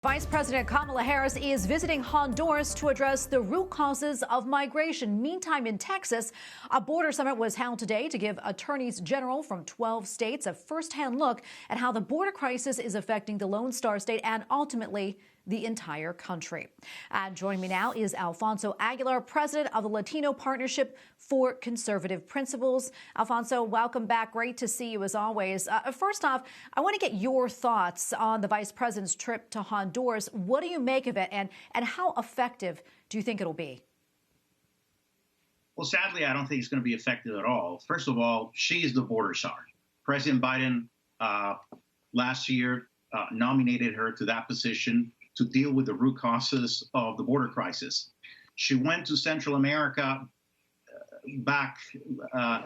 Vice President Kamala Harris is visiting Honduras to address the root causes of migration. Meantime, in Texas, a border summit was held today to give attorneys general from 12 states a firsthand look at how the border crisis is affecting the Lone Star State and ultimately the entire country. And joining me now is Alfonso Aguilar, president of the Latino Partnership for Conservative Principles. Alfonso, welcome back. Great to see you as always. First off, I want to get your thoughts on the vice president's trip to Honduras. What do you make of it, and how effective do you think it'll be? Well, sadly, I don't think it's going to be effective at all. First of all, she is the border czar. President Biden last year nominated her to that position to deal with the root causes of the border crisis. She went to Central America back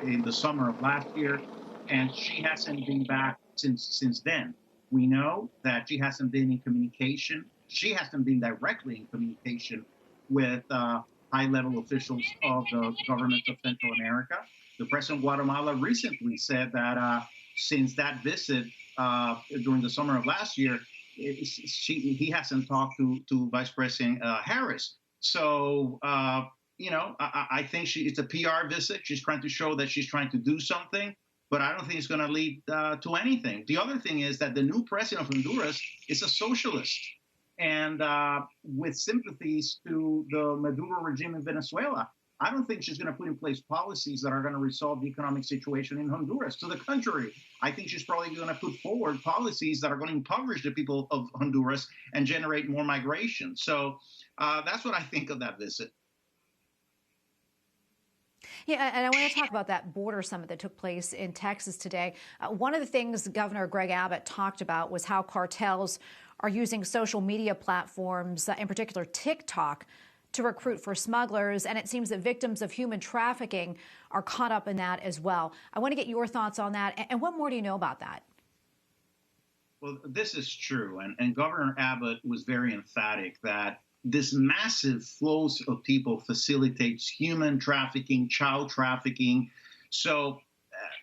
in the summer of last year, and she hasn't been back since then. We know that she hasn't been in communication. She hasn't been directly in communication with high-level officials of the government of Central America. The president of Guatemala recently said that since that visit during the summer of last year, he hasn't talked to Vice President Harris. So, I think it's a PR visit. She's trying to show that she's trying to do something, but I don't think it's going to lead to anything. The other thing is that the new president of Honduras is a socialist and with sympathies to the Maduro regime in Venezuela. I don't think she's going to put in place policies that are going to resolve the economic situation in Honduras. To the contrary, I think she's probably going to put forward policies that are going to impoverish the people of Honduras and generate more migration. So that's what I think of that visit. Yeah, and I want to talk about that border summit that took place in Texas today. One of the things Governor Greg Abbott talked about was how cartels are using social media platforms, in particular TikTok, to recruit for smugglers, and it seems that victims of human trafficking are caught up in that as well. I want to get your thoughts on that, and what more do you know about that? Well, this is true, and Governor Abbott was very emphatic that this massive flows of people facilitates human trafficking, child trafficking. So,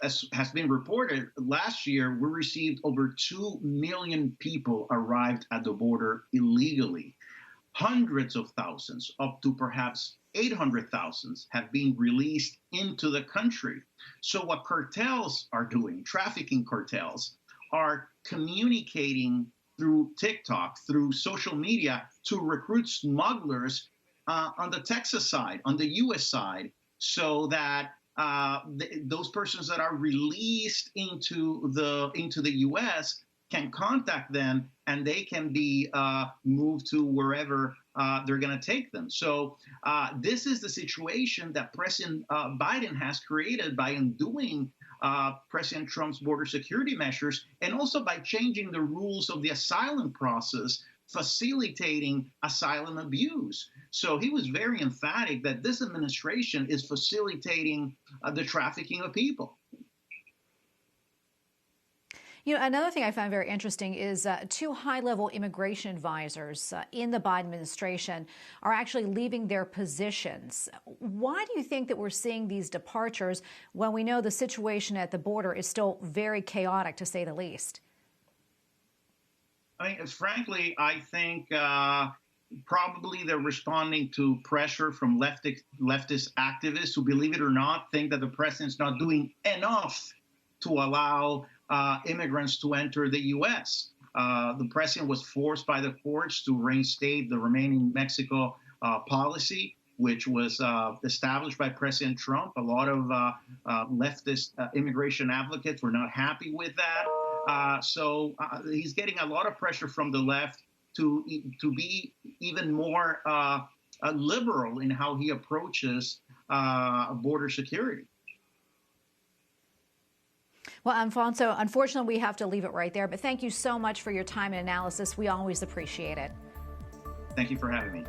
as has been reported, last year we received over 2 million people arrived at the border illegally. Hundreds of thousands, up to perhaps 800,000, have been released into the country. So what cartels are doing, trafficking cartels, are communicating through TikTok, through social media, to recruit smugglers on the Texas side, on the U.S. side, so that those persons that are released into the U.S. can contact them, and they can be moved to wherever they're going to take them. So this is the situation that President Biden has created by undoing President Trump's border security measures, and also by changing the rules of the asylum process, facilitating asylum abuse. So he was very emphatic that this administration is facilitating the trafficking of people. You know, another thing I found very interesting is 2 high-level immigration advisors in the Biden administration are actually leaving their positions. Why do you think that we're seeing these departures when we know the situation at the border is still very chaotic, to say the least? I mean, frankly, I think probably they're responding to pressure from leftist activists who, believe it or not, think that the president's not doing enough to allow immigrants to enter the U.S. The president was forced by the courts to reinstate the remaining Mexico policy, which was established by President Trump. A lot of leftist immigration advocates were not happy with that. So he's getting a lot of pressure from the left to be even more liberal in how he approaches border security. Well, Alfonso, unfortunately, we have to leave it right there. But thank you so much for your time and analysis. We always appreciate it. Thank you for having me.